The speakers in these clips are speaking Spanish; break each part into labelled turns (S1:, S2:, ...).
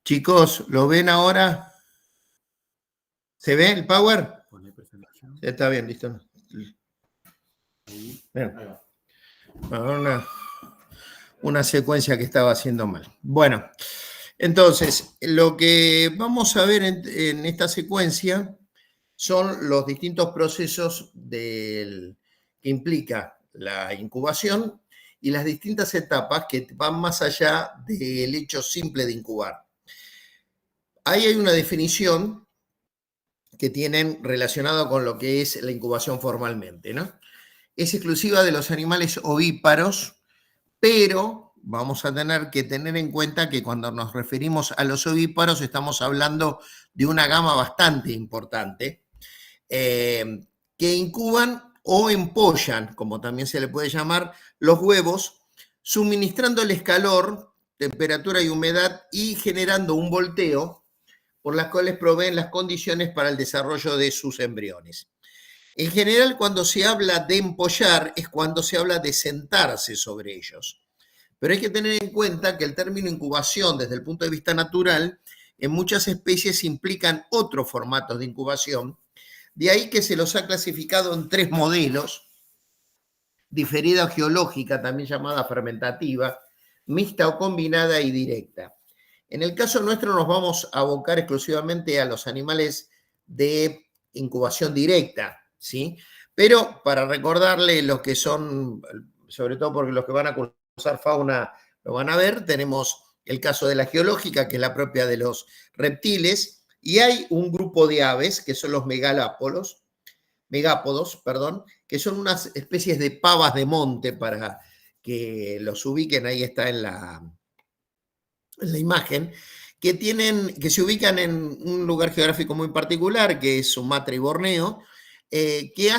S1: Chicos, ¿lo ven ahora? ¿Se ve el power? Está bien, listo. Bien. Una secuencia que estaba haciendo mal. Bueno, entonces, lo que vamos a ver en esta secuencia son los distintos procesos que implica la incubación y las distintas etapas que van más allá del hecho simple de incubar. Ahí hay una definición que tienen relacionado con lo que es la incubación formalmente, ¿no? Es exclusiva de los animales ovíparos, pero vamos a tener que tener en cuenta que cuando nos referimos a los ovíparos estamos hablando de una gama bastante importante, que incuban o empollan, como también se le puede llamar, los huevos, suministrándoles calor, temperatura y humedad y generando un volteo por las cuales proveen las condiciones para el desarrollo de sus embriones. En general, cuando se habla de empollar, es cuando se habla de sentarse sobre ellos. Pero hay que tener en cuenta que el término incubación, desde el punto de vista natural, en muchas especies implican otros formatos de incubación. De ahí que se los ha clasificado en 3 modelos: diferida geológica, también llamada fermentativa, mixta o combinada y directa. En el caso nuestro nos vamos a abocar exclusivamente a los animales de incubación directa, ¿sí? Pero para recordarle los que son, sobre todo porque los que van a cursar fauna lo van a ver, tenemos el caso de la geológica, que es la propia de los reptiles, y hay un grupo de aves, que son los megápodos, que son unas especies de pavas de monte, para que los ubiquen, ahí está en la imagen, que se ubican en un lugar geográfico muy particular, que es Sumatra y Borneo, que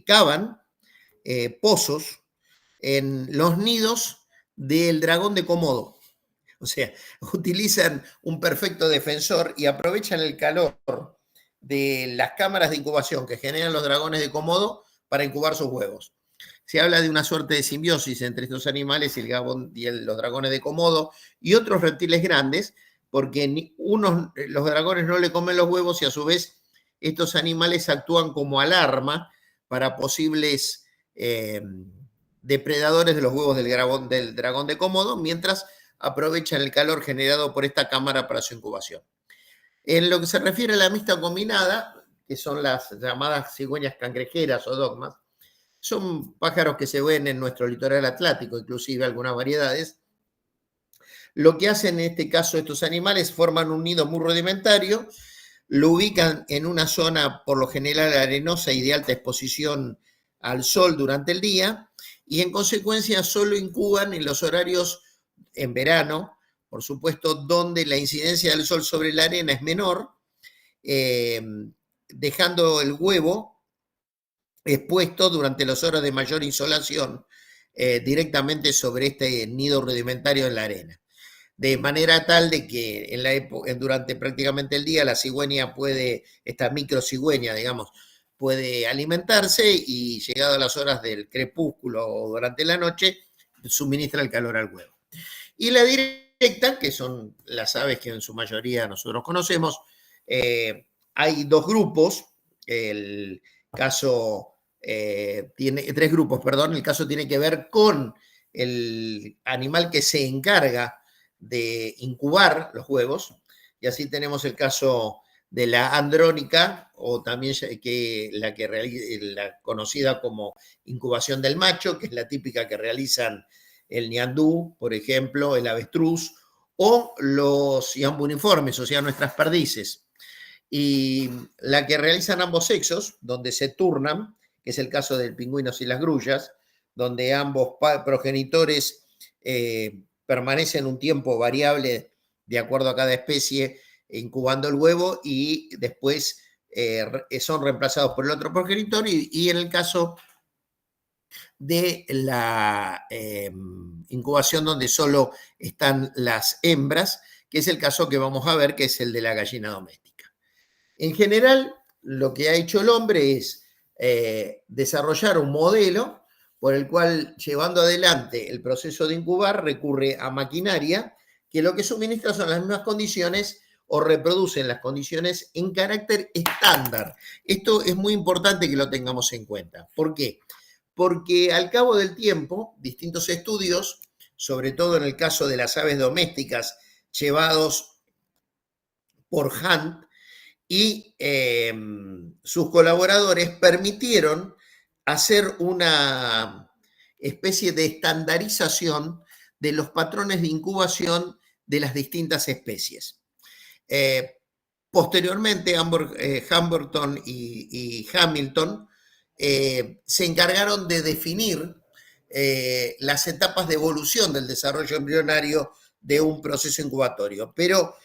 S1: cavan pozos en los nidos del dragón de Komodo. O sea, utilizan un perfecto defensor y aprovechan el calor de las cámaras de incubación que generan los dragones de Komodo para incubar sus huevos. Se habla de una suerte de simbiosis entre estos animales, el gabón y los dragones de Komodo y otros reptiles grandes, porque los dragones no le comen los huevos y a su vez estos animales actúan como alarma para posibles depredadores de los huevos del dragón de Komodo, mientras aprovechan el calor generado por esta cámara para su incubación. En lo que se refiere a la mixta combinada, que son las llamadas cigüeñas cangrejeras o dogmas, son pájaros que se ven en nuestro litoral atlántico, inclusive algunas variedades. Lo que hacen en este caso estos animales, forman un nido muy rudimentario, lo ubican en una zona por lo general arenosa y de alta exposición al sol durante el día, y en consecuencia solo incuban en los horarios en verano, por supuesto, donde la incidencia del sol sobre la arena es menor, dejando el huevo expuesto durante las horas de mayor insolación directamente sobre este nido rudimentario en la arena. De manera tal de que durante prácticamente el día la cigüeña esta microcigüeña, digamos, puede alimentarse y llegado a las horas del crepúsculo o durante la noche, suministra el calor al huevo. Y la directa, que son las aves que en su mayoría nosotros conocemos, hay 2 grupos. El caso tiene 3 grupos, perdón. El caso tiene que ver con el animal que se encarga de incubar los huevos, y así tenemos el caso de la andrónica, o también la conocida como incubación del macho, que es la típica que realizan el ñandú, por ejemplo, el avestruz, o los iambuniformes, o sea, nuestras perdices. Y la que realizan ambos sexos, donde se turnan, que es el caso del pingüinos y las grullas, donde ambos progenitores permanecen un tiempo variable de acuerdo a cada especie, incubando el huevo, y después son reemplazados por el otro progenitor, y en el caso de la incubación donde solo están las hembras, que es el caso que vamos a ver, que es el de la gallina doméstica. En general, lo que ha hecho el hombre es desarrollar un modelo por el cual, llevando adelante el proceso de incubar, recurre a maquinaria que lo que suministra son las mismas condiciones o reproducen las condiciones en carácter estándar. Esto es muy importante que lo tengamos en cuenta. ¿Por qué? Porque al cabo del tiempo, distintos estudios, sobre todo en el caso de las aves domésticas, llevados por Hunt y sus colaboradores, permitieron hacer una especie de estandarización de los patrones de incubación de las distintas especies. Posteriormente, Humberton y Hamilton se encargaron de definir las etapas de evolución del desarrollo embrionario de un proceso incubatorio. Pero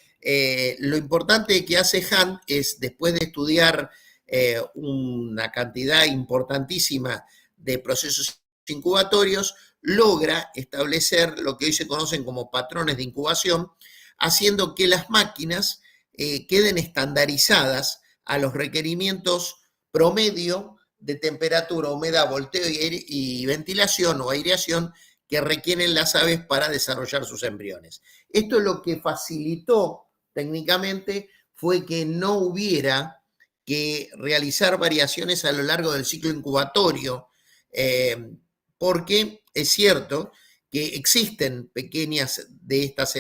S1: lo importante que hace Hunt es, después de estudiar una cantidad importantísima de procesos incubatorios, logra establecer lo que hoy se conocen como patrones de incubación, haciendo que las máquinas queden estandarizadas a los requerimientos promedio de temperatura, humedad, volteo y ventilación o aireación que requieren las aves para desarrollar sus embriones. Esto lo que facilitó técnicamente fue que no hubiera que realizar variaciones a lo largo del ciclo incubatorio, porque es cierto que existen pequeñas de estas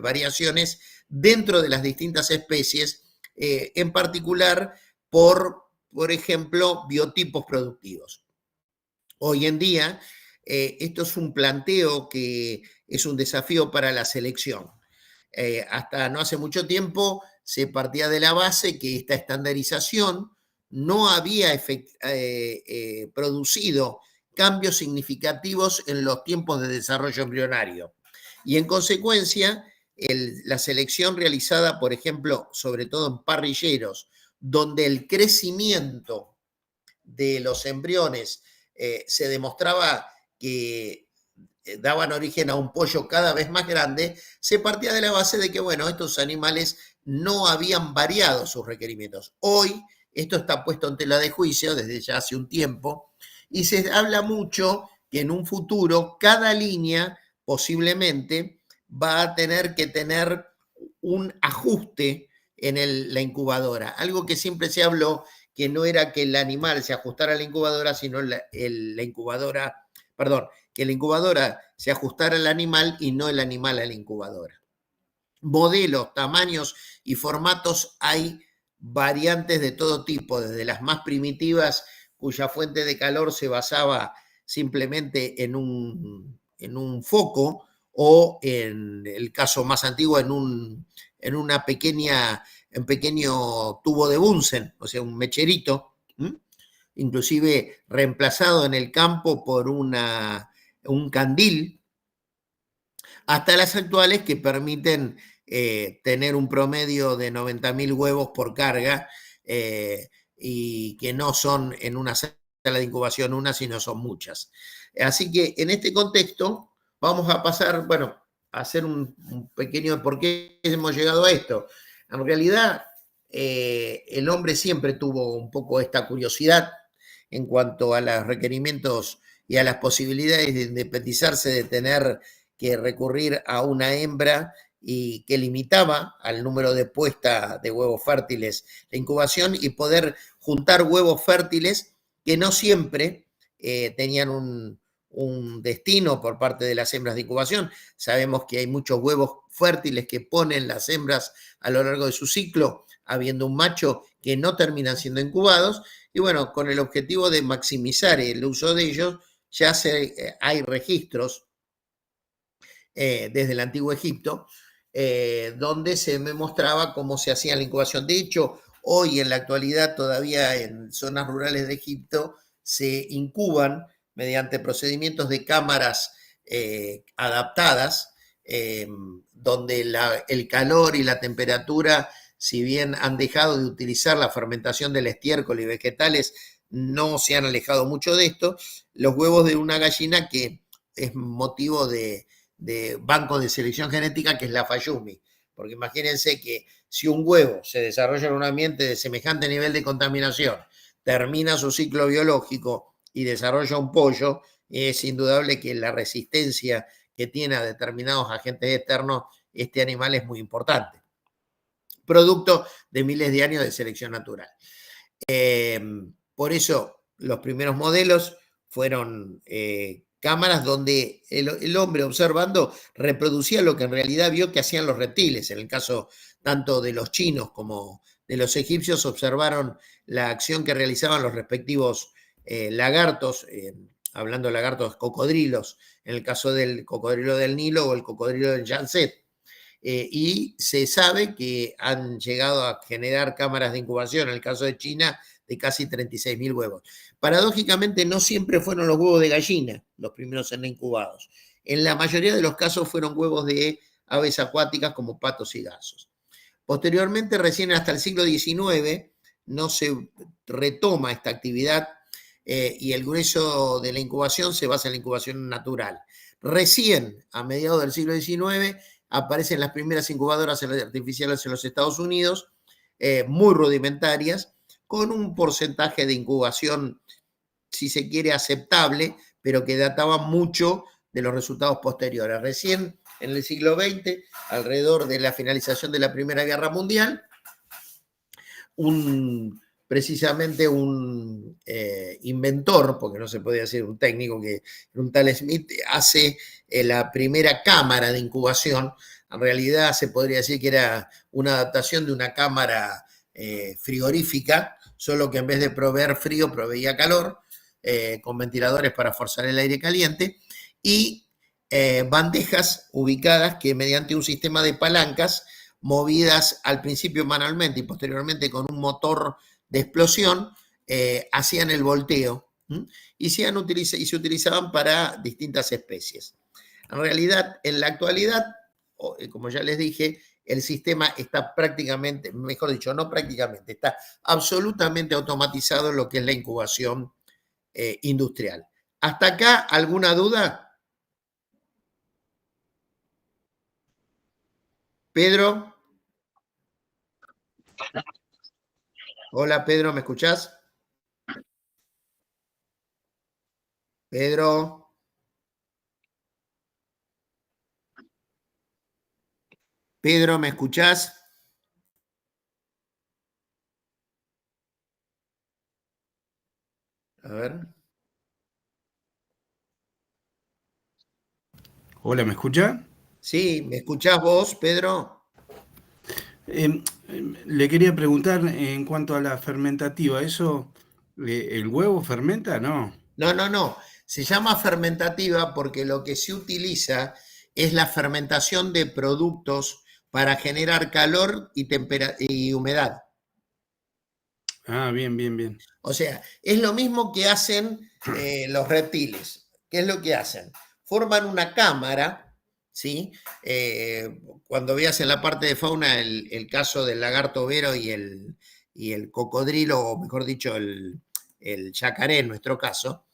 S1: variaciones dentro de las distintas especies, en particular por ejemplo, biotipos productivos. Hoy en día, esto es un planteo que es un desafío para la selección. Hasta no hace mucho tiempo se partía de la base que esta estandarización no había producido cambios significativos en los tiempos de desarrollo embrionario. Y en consecuencia, la selección realizada, por ejemplo, sobre todo en parrilleros, donde el crecimiento de los embriones se demostraba que daban origen a un pollo cada vez más grande, se partía de la base de que, bueno, estos animales no habían variado sus requerimientos. Hoy esto está puesto en tela de juicio desde ya hace un tiempo y se habla mucho que en un futuro cada línea posiblemente va a tener que tener un ajuste en la incubadora. Algo que siempre se habló, que no era que el animal se ajustara a la incubadora, sino la incubadora, perdón, que la incubadora se ajustara al animal y no el animal a la incubadora. Modelos, tamaños y formatos hay variantes de todo tipo, desde las más primitivas, cuya fuente de calor se basaba simplemente en un foco, o en el caso más antiguo, en una pequeño tubo de Bunsen, o sea, un mecherito, inclusive reemplazado en el campo por un candil, hasta las actuales que permiten tener un promedio de 90.000 huevos por carga, y que no son en una sala de incubación una, sino son muchas. Así que en este contexto vamos a pasar, bueno, a hacer un pequeño por qué hemos llegado a esto. En realidad, el hombre siempre tuvo un poco esta curiosidad en cuanto a los requerimientos y a las posibilidades de independizarse, de tener que recurrir a una hembra y que limitaba al número de puesta de huevos fértiles la incubación, y poder juntar huevos fértiles que no siempre tenían un destino por parte de las hembras de incubación. Sabemos que hay muchos huevos fértiles que ponen las hembras a lo largo de su ciclo, habiendo un macho que no terminan siendo incubados, y bueno, con el objetivo de maximizar el uso de ellos, ya hay registros desde el antiguo Egipto, donde se me mostraba cómo se hacía la incubación. De hecho, hoy en la actualidad todavía en zonas rurales de Egipto se incuban mediante procedimientos de cámaras adaptadas, donde el calor y la temperatura, si bien han dejado de utilizar la fermentación del estiércol y vegetales, no se han alejado mucho de esto. Los huevos de una gallina que es motivo de banco de selección genética, que es la Fayumi, porque imagínense que si un huevo se desarrolla en un ambiente de semejante nivel de contaminación, termina su ciclo biológico y desarrolla un pollo, es indudable que la resistencia que tiene a determinados agentes externos este animal es muy importante. Producto de miles de años de selección natural. Por eso los primeros modelos fueron cámaras donde el hombre observando reproducía lo que en realidad vio que hacían los reptiles. En el caso tanto de los chinos como de los egipcios observaron la acción que realizaban los respectivos lagartos, hablando de lagartos cocodrilos, en el caso del cocodrilo del Nilo o el cocodrilo del Yangtze. Y se sabe que han llegado a generar cámaras de incubación, en el caso de China, de casi 36.000 huevos. Paradójicamente, no siempre fueron los huevos de gallina los primeros en incubados. En la mayoría de los casos fueron huevos de aves acuáticas como patos y gansos. Posteriormente, recién hasta el siglo XIX, no se retoma esta actividad y el grueso de la incubación se basa en la incubación natural. Recién, a mediados del siglo XIX, aparecen las primeras incubadoras artificiales en los Estados Unidos, muy rudimentarias, con un porcentaje de incubación, si se quiere, aceptable, pero que databa mucho de los resultados posteriores. Recién en el siglo XX, alrededor de la finalización de la Primera Guerra Mundial, precisamente un inventor, porque no se podía decir un técnico, que un tal Smith, hace la primera cámara de incubación. En realidad se podría decir que era una adaptación de una cámara frigorífica, solo que en vez de proveer frío, proveía calor, con ventiladores para forzar el aire caliente, y bandejas ubicadas que mediante un sistema de palancas, movidas al principio manualmente y posteriormente con un motor de explosión, hacían el volteo y se utilizaban para distintas especies. En realidad, en la actualidad, como ya les dije, el sistema está prácticamente, mejor dicho, no prácticamente, está absolutamente automatizado en lo que es la incubación industrial. ¿Hasta acá alguna duda? Pedro. Hola, Pedro, ¿me escuchás? Pedro. Pedro, ¿me escuchás? A ver.
S2: Hola, ¿me escucha?
S1: Sí, ¿me escuchás vos, Pedro?
S2: Le quería preguntar en cuanto a la fermentativa, ¿eso, el huevo fermenta? No.
S1: No, no, no. Se llama fermentativa porque lo que se utiliza es la fermentación de productos para generar calor y humedad.
S2: Ah, bien, bien, bien.
S1: O sea, es lo mismo que hacen los reptiles. ¿Qué es lo que hacen? Forman una cámara, ¿sí? Cuando veas en la parte de fauna el caso del lagarto vero y el cocodrilo, o mejor dicho, el yacaré en nuestro caso,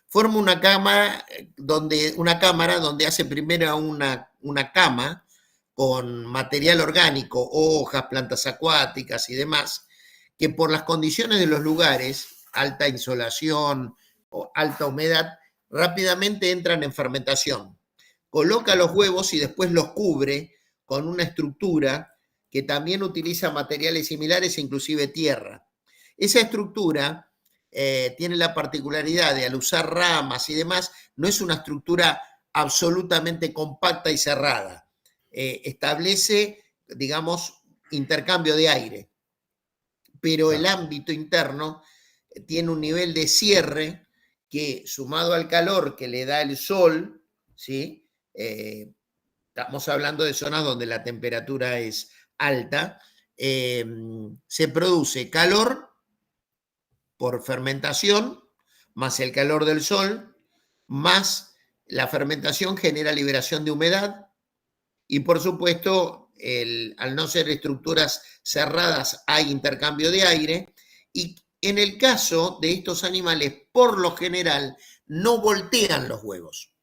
S1: forma una cámara donde hace primero una cama con material orgánico, hojas, plantas acuáticas y demás, que por las condiciones de los lugares, alta insolación o alta humedad, rápidamente entran en fermentación. Coloca los huevos y después los cubre con una estructura que también utiliza materiales similares, inclusive tierra. Esa estructura tiene la particularidad de, al usar ramas y demás, no es una estructura absolutamente compacta y cerrada. Establece, digamos, intercambio de aire, pero el
S2: Claro.
S1: ámbito interno tiene un nivel de cierre que, sumado al calor que le da el sol, ¿sí? Estamos hablando de zonas donde la temperatura es alta, se produce calor por fermentación, más el calor del sol, más la fermentación genera liberación de humedad y, por supuesto, al no ser estructuras cerradas hay intercambio de aire y en el caso de estos animales, por lo general, no voltean los huevos.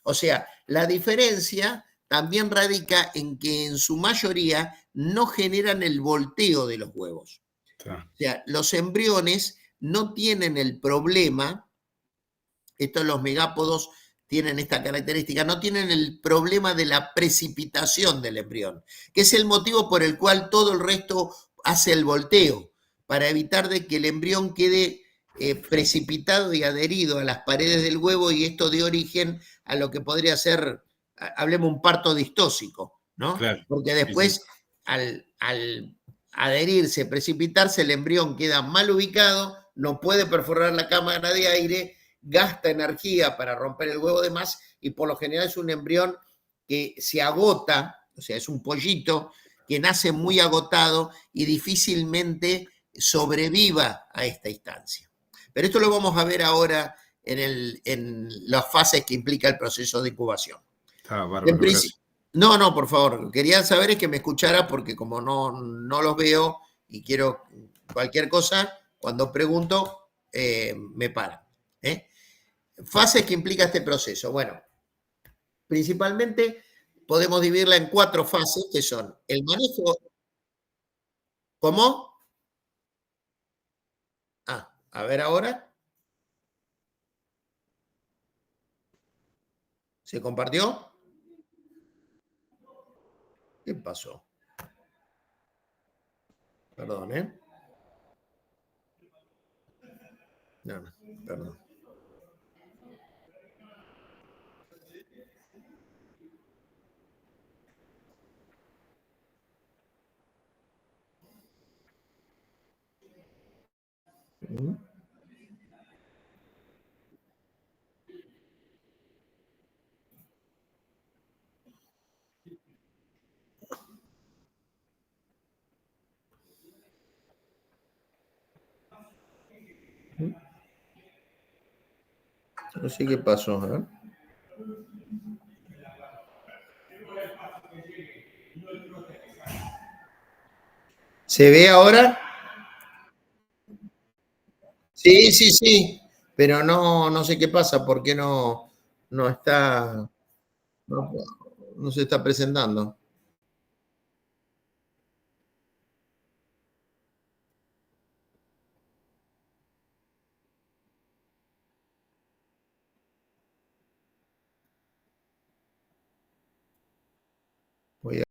S1: O sea, la diferencia también radica en que en su mayoría no generan el volteo de los huevos.
S2: Está.
S1: O sea, los embriones no tienen el problema, estos los megápodos tienen esta característica, no tienen el problema de la precipitación del embrión, que es el motivo por el cual todo el resto hace el volteo, para evitar de que el embrión quede precipitado y adherido a las paredes del huevo, y esto dé origen a lo que podría ser, hablemos, un parto distóxico, ¿no?
S2: Claro,
S1: porque después,
S2: sí, sí.
S1: al adherirse, precipitarse, el embrión queda mal ubicado, no puede perforar la cámara de aire, gasta energía para romper el huevo de más, y por lo general es un embrión que se agota, o sea, es un pollito que nace muy agotado y difícilmente sobreviva a esta instancia. Pero esto lo vamos a ver ahora en las fases que implica el proceso de incubación.
S2: Está bárbaro, gracias.
S1: No, por favor, quería saber es que me escuchara, porque como no los veo y quiero cualquier cosa, cuando pregunto, me paran. Fases que implica este proceso. Bueno, principalmente podemos dividirla en 4 fases, que son el manejo. ¿Cómo? A ver ahora. ¿Se compartió? ¿Qué pasó? Perdón, ¿eh? No, perdón. No sé qué pasó, ¿eh? ¿Se ve ahora? Sí, sí, sí, pero no sé qué pasa, por qué no está, no se está presentando.